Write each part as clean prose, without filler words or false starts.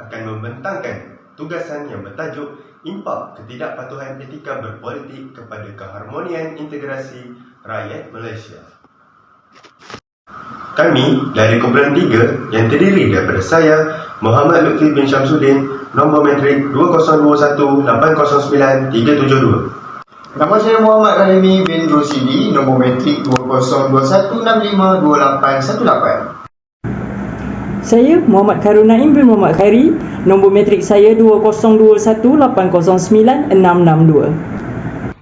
akan membentangkan tugasan yang bertajuk Impak Ketidakpatuhan Etika Berpolitik kepada Keharmonian Integrasi Rakyat Malaysia. Kami dari Kumpulan 3 yang terdiri daripada saya, Muhammad Lutfi bin Syamsuddin, nombor matrik 2021809372. Nama saya Muhammad Rahimi bin Rosidi, nombor matrik 2021652818. Saya Muhammad Khairul Naim bin Muhammad Khairi, nombor matrik saya 2021809662.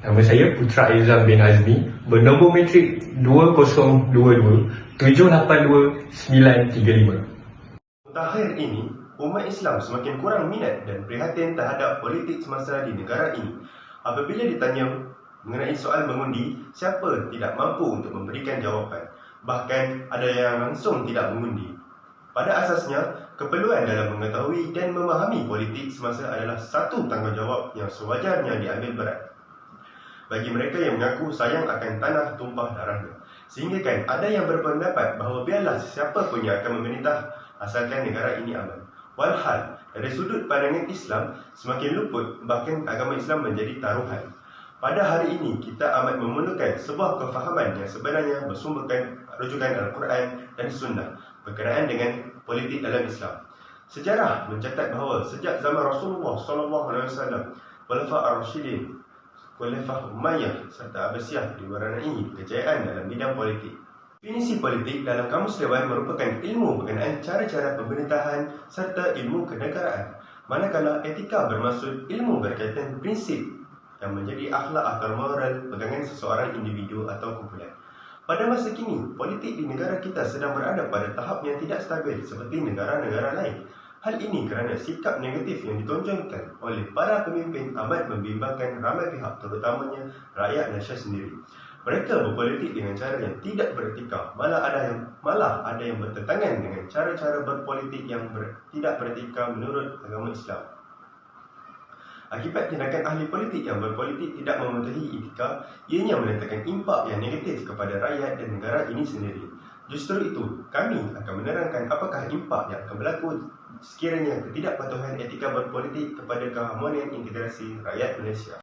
Nama saya Putra Aizam bin Azmi, bernombor matrik 2022-782-935. Mutakhir ini, umat Islam semakin kurang minat dan prihatin terhadap politik semasa di negara ini. Apabila ditanya mengenai soal mengundi, siapa tidak mampu untuk memberikan jawapan. Bahkan ada yang langsung tidak mengundi. Pada asasnya, keperluan dalam mengetahui dan memahami politik semasa adalah satu tanggungjawab yang sewajarnya diambil berat. Bagi mereka yang mengaku sayang akan tanah tumpah darahnya. Sehingga kan ada yang berpendapat bahawa biarlah sesiapa pun yang akan memerintah asalkan negara ini aman. Walhal, dari sudut pandangan Islam, semakin luput bahkan agama Islam menjadi taruhan. Pada hari ini, kita amat memerlukan sebuah kefahaman yang sebenarnya bersumberkan rujukan Al-Quran dan Sunnah berkenaan dengan politik dalam Islam. Sejarah mencatat bahawa sejak zaman Rasulullah SAW, Khulafa' Ar-Rasyidin, Khulafa' Umayyah serta Abbasiyah diwarnai kejayaan dalam bidang politik. Definisi politik dalam Kamus Dewan merupakan ilmu berkenaan cara-cara pemerintahan serta ilmu kenegaraan. Manakala etika bermaksud ilmu berkaitan prinsip yang menjadi akhlak atau moral pegangan seseorang individu atau kumpulan. Pada masa kini, politik di negara kita sedang berada pada tahap yang tidak stabil seperti negara-negara lain. Hal ini kerana sikap negatif yang ditonjolkan oleh para pemimpin amat membimbangkan ramai pihak, terutamanya rakyat Malaysia sendiri. Mereka berpolitik dengan cara yang tidak beretika, malah ada yang bertentangan dengan cara-cara berpolitik yang tidak beretika menurut agama Islam. Akibat tindakan ahli politik yang berpolitik tidak mematuhi etika, ianya mendatangkan impak yang negatif kepada rakyat dan negara ini sendiri. Justru itu, kami akan menerangkan apakah impak yang akan berlaku sekiranya ketidakpatuhan etika berpolitik kepada keharmonian integrasi rakyat Malaysia.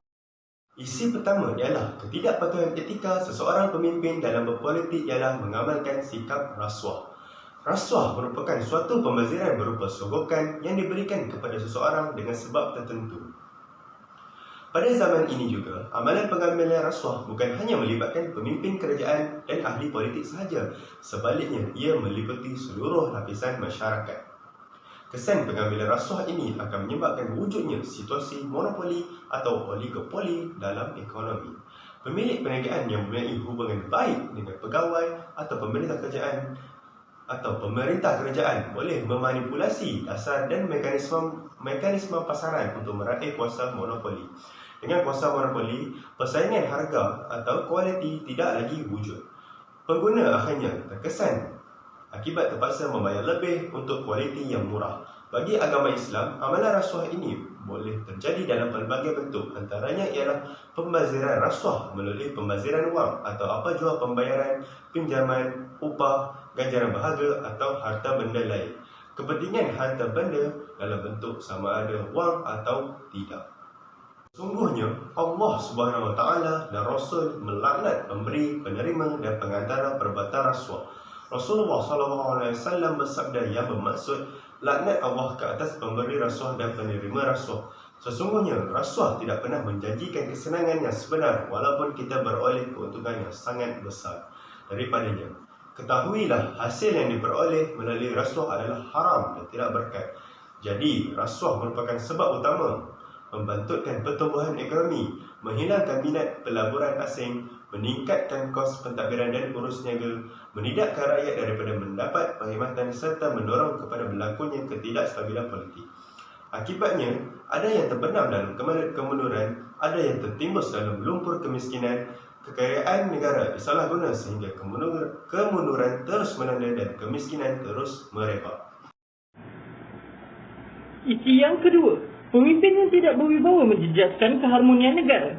Isi pertama ialah ketidakpatuhan etika seseorang pemimpin dalam berpolitik ialah mengamalkan sikap rasuah. Rasuah merupakan suatu pembaziran berupa sogokan yang diberikan kepada seseorang dengan sebab tertentu. Pada zaman ini juga, amalan pengambilan rasuah bukan hanya melibatkan pemimpin kerajaan dan ahli politik sahaja. Sebaliknya, ia meliputi seluruh lapisan masyarakat. Kesan pengambilan rasuah ini akan menyebabkan wujudnya situasi monopoli atau oligopoli dalam ekonomi. Pemilik perniagaan yang mempunyai hubungan baik dengan pegawai atau pemerintah kerajaan boleh memanipulasi dasar dan mekanisme pasaran untuk meraih kuasa monopoli. Dengan kuasa monopoli, persaingan harga atau kualiti tidak lagi wujud. Pengguna akhirnya terkesan akibat terpaksa membayar lebih untuk kualiti yang murah. Bagi agama Islam, amalan rasuah ini boleh terjadi dalam pelbagai bentuk. Antaranya ialah pembaziran rasuah melalui pembaziran wang atau apa jua pembayaran, pinjaman, upah, ganjaran berharga atau harta benda lain. Kepentingan harta benda dalam bentuk sama ada wang atau tidak. Sungguhnya Allah Subhanahu Wa Taala dan Rasul melaknat pemberi, penerima dan pengantara perbuatan rasuah. Rasulullah SAW bersabda yang bermaksud laknat Allah ke atas pemberi rasuah dan penerima rasuah. Sesungguhnya rasuah tidak pernah menjanjikan kesenangan yang sebenar walaupun kita beroleh keuntungan yang sangat besar daripadanya. Ketahuilah hasil yang diperoleh melalui rasuah adalah haram dan tidak berkat. Jadi rasuah merupakan sebab utama membantutkan pertumbuhan ekonomi, menghilangkan minat pelaburan asing, meningkatkan kos pentadbiran dan urus niaga, menidakkan rakyat daripada mendapat perkhidmatan serta mendorong kepada berlakunya ketidakstabilan politik. Akibatnya, ada yang terbenam dalam kemunduran, ada yang tertimbus dalam lumpur kemiskinan, kekayaan negara disalahguna sehingga kemunduran terus melanda dan kemiskinan terus merebak. Isi yang kedua, pemimpin yang tidak berwibawa menjejaskan keharmonian negara.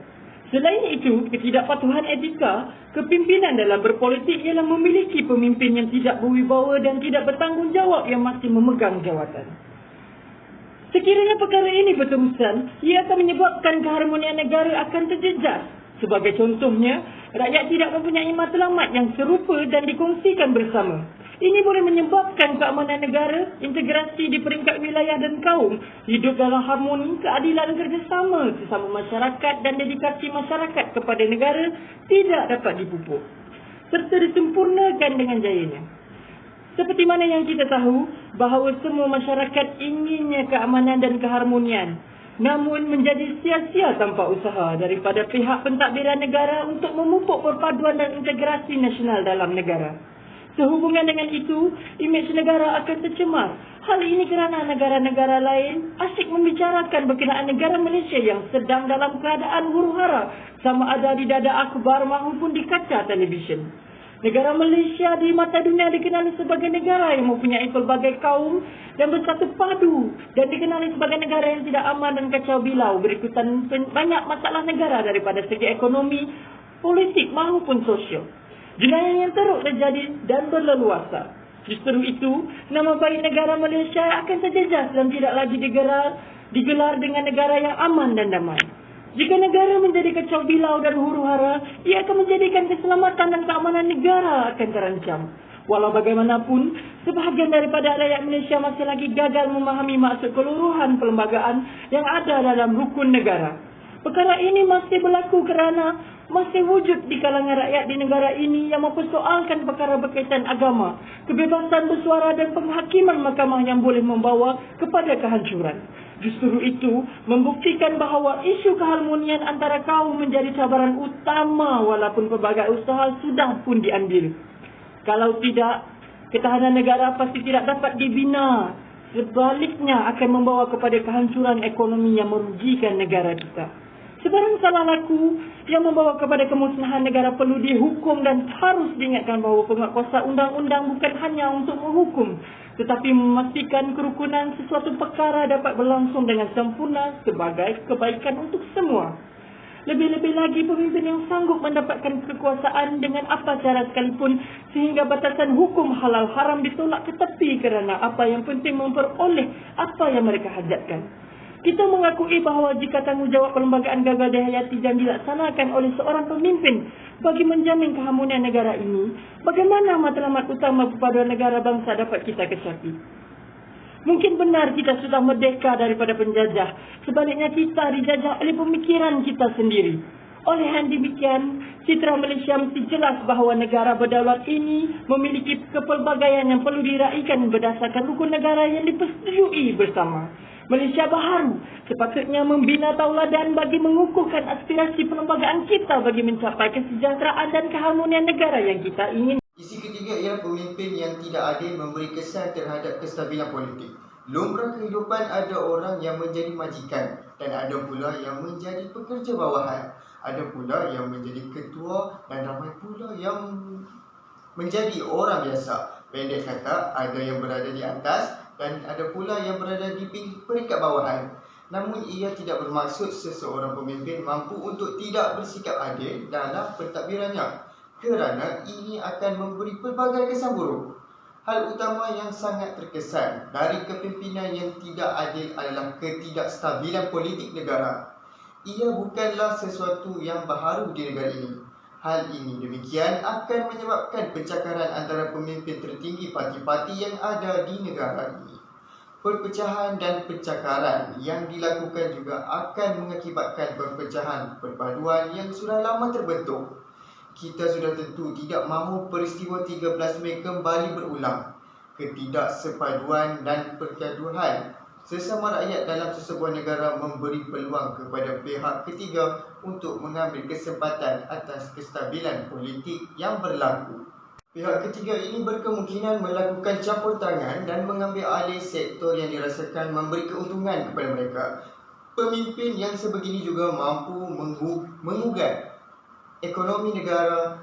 Selain itu, ketidakpatuhan etika kepimpinan dalam berpolitik ialah memiliki pemimpin yang tidak berwibawa dan tidak bertanggungjawab yang masih memegang jawatan. Sekiranya perkara ini berterusan, ia akan menyebabkan keharmonian negara akan terjejas. Sebagai contohnya, rakyat tidak mempunyai matlamat yang serupa dan dikongsikan bersama. Ini boleh menyebabkan keamanan negara, integrasi di peringkat wilayah dan kaum, hidup dalam harmoni, keadilan kerjasama sesama masyarakat dan dedikasi masyarakat kepada negara tidak dapat dipupuk serta disempurnakan dengan jayanya. Seperti mana yang kita tahu bahawa semua masyarakat inginnya keamanan dan keharmonian, namun menjadi sia-sia tanpa usaha daripada pihak pentadbiran negara untuk memupuk perpaduan dan integrasi nasional dalam negara. Sehubungan dengan itu, imej negara akan tercemar. Hal ini kerana negara-negara lain asyik membicarakan berkenaan negara Malaysia yang sedang dalam keadaan huru-hara, sama ada di dada akhbar maupun di kaca televisyen. Negara Malaysia di mata dunia dikenali sebagai negara yang mempunyai pelbagai kaum dan bersatu padu, dan dikenali sebagai negara yang tidak aman dan kacau bilau berikutan banyak masalah negara daripada segi ekonomi, politik maupun sosial. Jenayah yang teruk terjadi dan berleluasa. Justru itu, nama baik negara Malaysia akan terjejas dan tidak lagi digelar dengan negara yang aman dan damai. Jika negara menjadi kacau bilau dan huru-hara, ia akan menjadikan keselamatan dan keamanan negara akan terancam. Walau bagaimanapun, sebahagian daripada rakyat Malaysia masih lagi gagal memahami maksud keseluruhan perlembagaan yang ada dalam rukun negara. Perkara ini masih berlaku kerana masih wujud di kalangan rakyat di negara ini yang mempersoalkan perkara berkaitan agama, kebebasan bersuara dan penghakiman mahkamah yang boleh membawa kepada kehancuran. Justru itu membuktikan bahawa isu keharmonian antara kaum menjadi cabaran utama walaupun pelbagai usaha sudah pun diambil. Kalau tidak, ketahanan negara pasti tidak dapat dibina. Sebaliknya akan membawa kepada kehancuran ekonomi yang merugikan negara kita. Sebarang salah laku yang membawa kepada kemusnahan negara perlu dihukum, dan harus diingatkan bahawa penguatkuasa undang-undang bukan hanya untuk menghukum, tetapi memastikan kerukunan sesuatu perkara dapat berlangsung dengan sempurna sebagai kebaikan untuk semua. Lebih-lebih lagi pemimpin yang sanggup mendapatkan kekuasaan dengan apa cara sekalipun sehingga batasan hukum halal haram ditolak ke tepi kerana apa yang penting memperoleh apa yang mereka hajatkan. Kita mengakui bahawa jika tanggungjawab perlembagaan gagal dihayati dan dilaksanakan oleh seorang pemimpin bagi menjamin keharmonian negara ini, bagaimana matlamat utama perpaduan negara bangsa dapat kita kecapi? Mungkin benar kita sudah merdeka daripada penjajah, sebaliknya kita dijajah oleh pemikiran kita sendiri. Oleh hal demikian, citra Malaysia mesti jelas bahawa negara berdaulat ini memiliki kepelbagaian yang perlu diraikan berdasarkan rukun negara yang dipersetujui bersama. Malaysia baharu sepatutnya membina tauladan bagi mengukuhkan aspirasi perlembagaan kita bagi mencapai kesejahteraan dan keharmonian negara yang kita ingin. Isi ketiga ialah pemimpin yang tidak adil memberi kesan terhadap kestabilan politik. Lumrah kehidupan ada orang yang menjadi majikan dan ada pula yang menjadi pekerja bawahan. Ada pula yang menjadi ketua dan ramai pula yang menjadi orang biasa. Pendek kata, ada yang berada di atas dan ada pula yang berada di peringkat bawahan. Namun ia tidak bermaksud seseorang pemimpin mampu untuk tidak bersikap adil dalam pentadbirannya, kerana ini akan memberi pelbagai kesan buruk. Hal utama yang sangat terkesan dari kepimpinan yang tidak adil adalah ketidakstabilan politik negara. Ia bukanlah sesuatu yang baharu di negara ini. Hal ini demikian akan menyebabkan pencakaran antara pemimpin tertinggi parti-parti yang ada di negara ini. Perpecahan dan pencakaran yang dilakukan juga akan mengakibatkan perpecahan perpaduan yang sudah lama terbentuk. Kita sudah tentu tidak mahu peristiwa 13 Mei kembali berulang. Ketidaksepaduan dan pergaduhan sesama rakyat dalam sesebuah negara memberi peluang kepada pihak ketiga untuk mengambil kesempatan atas kestabilan politik yang berlaku. Pihak ketiga ini berkemungkinan melakukan campur tangan dan mengambil alih sektor yang dirasakan memberi keuntungan kepada mereka. Pemimpin yang sebegini juga mampu mengugat ekonomi negara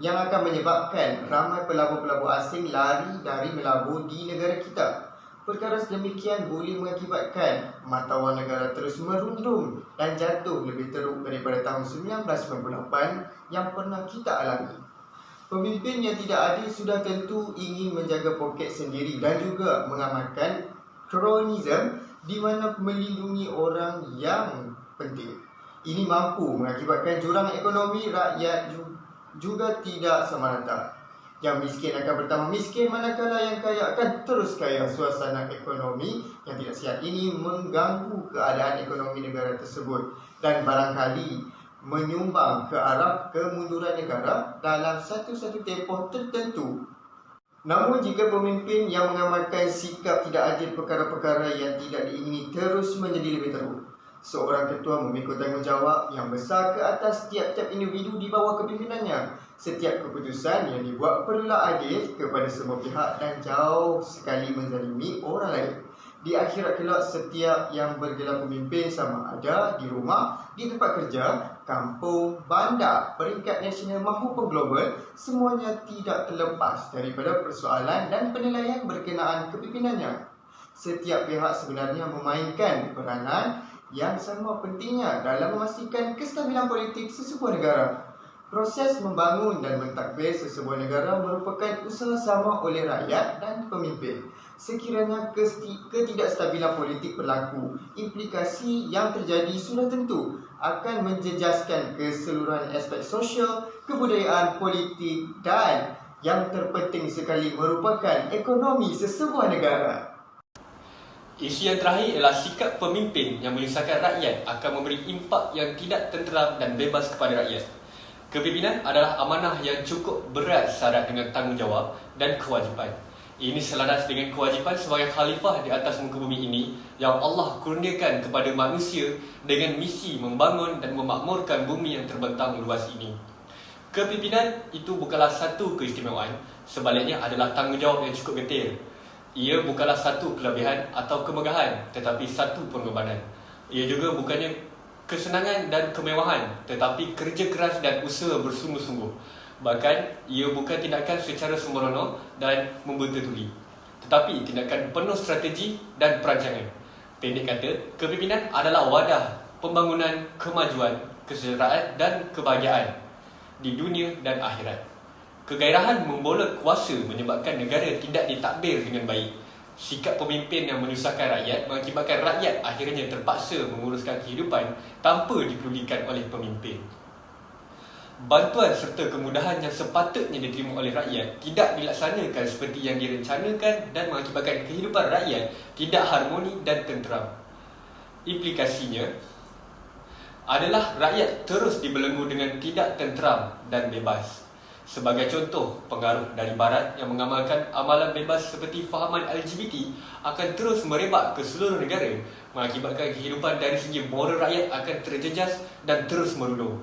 yang akan menyebabkan ramai pelabur-pelabur asing lari dari melabur di negara kita. Perkara sedemikian boleh mengakibatkan mata wang negara terus merundum dan jatuh lebih teruk daripada tahun 1998 yang pernah kita alami. Pemimpin yang tidak adil sudah tentu ingin menjaga poket sendiri dan juga mengamalkan kronisme di mana melindungi orang yang penting. Ini mampu mengakibatkan jurang ekonomi rakyat juga tidak sama rata. Yang miskin akan bertambah miskin, manakala yang kaya akan terus kaya. Suasana ekonomi yang tidak sihat ini mengganggu keadaan ekonomi negara tersebut dan barangkali menyumbang ke arah kemunduran negara dalam satu-satu tempoh tertentu. Namun jika pemimpin yang mengamalkan sikap tidak adil perkara-perkara yang tidak diingini terus menjadi lebih teruk, seorang ketua memikul tanggungjawab yang besar ke atas tiap-tiap individu di bawah kepimpinannya. Setiap keputusan yang dibuat perlulah adil kepada semua pihak dan jauh sekali menzalimi orang lain. Di akhirat kelak, setiap yang bergelar pemimpin, sama ada di rumah, di tempat kerja, kampung, bandar, peringkat nasional maupun global, semuanya tidak terlepas daripada persoalan dan penilaian berkenaan kepimpinannya. Setiap pihak sebenarnya memainkan peranan yang sama pentingnya dalam memastikan kestabilan politik sesebuah negara. Proses membangun dan mentadbir sesebuah negara merupakan usaha sama oleh rakyat dan pemimpin. Sekiranya ketidakstabilan politik berlaku, implikasi yang terjadi sudah tentu akan menjejaskan keseluruhan aspek sosial, kebudayaan, politik dan yang terpenting sekali merupakan ekonomi sesebuah negara. Isu yang terakhir ialah sikap pemimpin yang menyusahkan rakyat akan memberi impak yang tidak tenteram dan bebas kepada rakyat. Kepimpinan adalah amanah yang cukup berat syarat dengan tanggungjawab dan kewajipan. Ini selaras dengan kewajipan sebagai khalifah di atas muka bumi ini yang Allah kurniakan kepada manusia dengan misi membangun dan memakmurkan bumi yang terbentang luas ini. Kepimpinan itu bukanlah satu keistimewaan, sebaliknya adalah tanggungjawab yang cukup getir. Ia bukanlah satu kelebihan atau kemegahan, tetapi satu pengorbanan. Ia juga bukannya kesenangan dan kemewahan, tetapi kerja keras dan usaha bersungguh-sungguh. Bahkan, ia bukan tindakan secara sembrono dan membuta tuli, tetapi tindakan penuh strategi dan perancangan. Pendek kata, kepimpinan adalah wadah pembangunan kemajuan, kesejahteraan dan kebahagiaan di dunia dan akhirat. Kegairahan membola kuasa menyebabkan negara tidak ditadbir dengan baik. Sikap pemimpin yang menyusahkan rakyat mengakibatkan rakyat akhirnya terpaksa menguruskan kehidupan tanpa dipedulikan oleh pemimpin. Bantuan serta kemudahan yang sepatutnya diterima oleh rakyat tidak dilaksanakan seperti yang direncanakan dan mengakibatkan kehidupan rakyat tidak harmoni dan tenteram. Implikasinya adalah rakyat terus dibelenggu dengan tidak tenteram dan bebas. Sebagai contoh, pengaruh dari barat yang mengamalkan amalan bebas seperti fahaman LGBT akan terus merebak ke seluruh negara, mengakibatkan kehidupan dari segi moral rakyat akan terjejas dan terus meruntuh.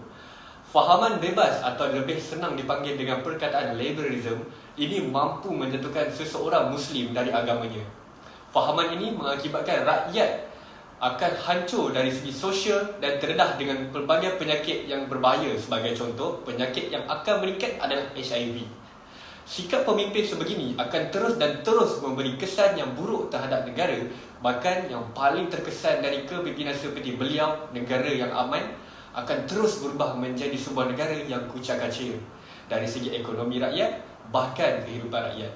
Fahaman bebas atau lebih senang dipanggil dengan perkataan liberalism ini mampu menjatuhkan seseorang Muslim dari agamanya. Fahaman ini mengakibatkan rakyat akan hancur dari segi sosial dan terdedah dengan pelbagai penyakit yang berbahaya. Sebagai contoh, penyakit yang akan meningkat adalah HIV. Sikap pemimpin sebegini akan terus dan terus memberi kesan yang buruk terhadap negara. Bahkan yang paling terkesan dari kepimpinan seperti beliau, negara yang aman, akan terus berubah menjadi sebuah negara yang kucak-kacir dari segi ekonomi rakyat, bahkan kehidupan rakyat.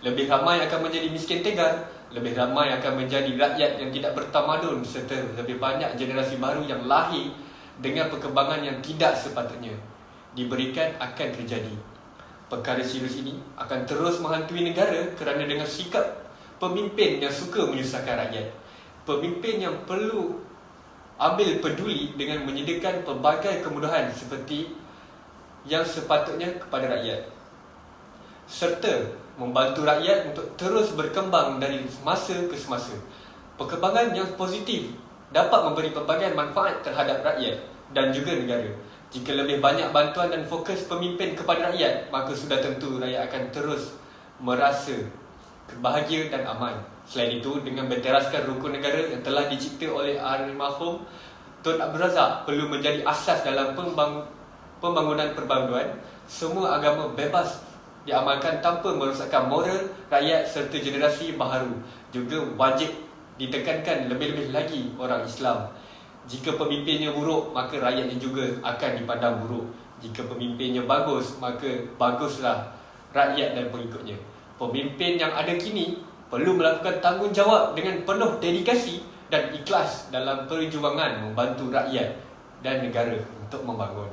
Lebih ramai akan menjadi miskin tegar, lebih ramai akan menjadi rakyat yang tidak bertamadun, serta lebih banyak generasi baru yang lahir dengan perkembangan yang tidak sepatutnya diberikan akan terjadi. Perkara serius ini akan terus menghantui negara kerana dengan sikap pemimpin yang suka menyusahkan rakyat. Pemimpin yang perlu ambil peduli dengan menyediakan pelbagai kemudahan seperti yang sepatutnya kepada rakyat, serta membantu rakyat untuk terus berkembang dari masa ke semasa. Perkembangan yang positif dapat memberi pelbagai manfaat terhadap rakyat dan juga negara. Jika lebih banyak bantuan dan fokus pemimpin kepada rakyat, maka sudah tentu rakyat akan terus merasa bahagia dan aman. Selain itu, dengan berteraskan rukun negara yang telah dicipta oleh almarhum Tun Abdul Razak perlu menjadi asas dalam pembangunan perbanduan. Semua agama bebas diamalkan tanpa merosakkan moral rakyat serta generasi baharu. Juga wajib ditekankan lebih-lebih lagi orang Islam. Jika pemimpinnya buruk, maka rakyatnya juga akan dipandang buruk. Jika pemimpinnya bagus, maka baguslah rakyat dan pengikutnya. Pemimpin yang ada kini perlu melakukan tanggungjawab dengan penuh dedikasi dan ikhlas dalam perjuangan membantu rakyat dan negara untuk membangun.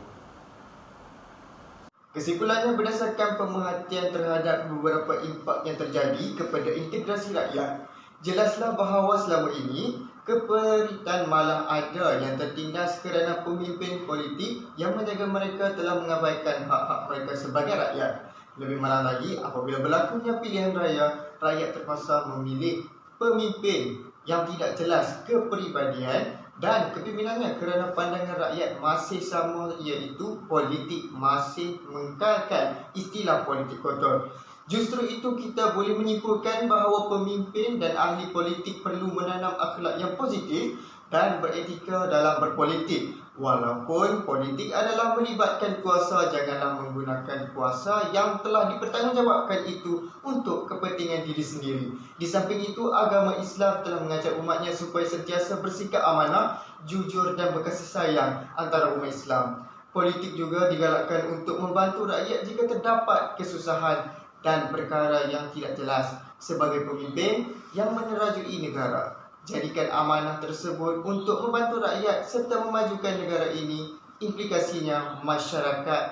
Kesimpulannya, berdasarkan pemerhatian terhadap beberapa impak yang terjadi kepada integrasi rakyat, jelaslah bahawa selama ini keperitan malah ada yang tertindas kerana pemimpin politik yang menjaga mereka telah mengabaikan hak-hak mereka sebagai rakyat. Lebih malang lagi, apabila berlakunya pilihan raya, rakyat terpaksa memilih pemimpin yang tidak jelas kepribadian dan kepimpinannya kerana pandangan rakyat masih sama, iaitu politik masih mengekalkan istilah politik kotor. Justru itu kita boleh menyimpulkan bahawa pemimpin dan ahli politik perlu menanam akhlak yang positif dan beretika dalam berpolitik. Walaupun politik adalah melibatkan kuasa, janganlah menggunakan kuasa yang telah dipertanggungjawabkan itu untuk kepentingan diri sendiri. Di samping itu, agama Islam telah mengajak umatnya supaya sentiasa bersikap amanah, jujur dan berkasih sayang antara umat Islam. Politik juga digalakkan untuk membantu rakyat jika terdapat kesusahan dan perkara yang tidak jelas. Sebagai pemimpin yang menerajui negara, jadikan amanah tersebut untuk membantu rakyat serta memajukan negara ini. Implikasinya, masyarakat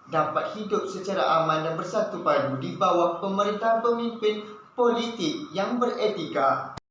dapat hidup secara aman dan bersatu padu di bawah pemerintahan pemimpin politik yang beretika.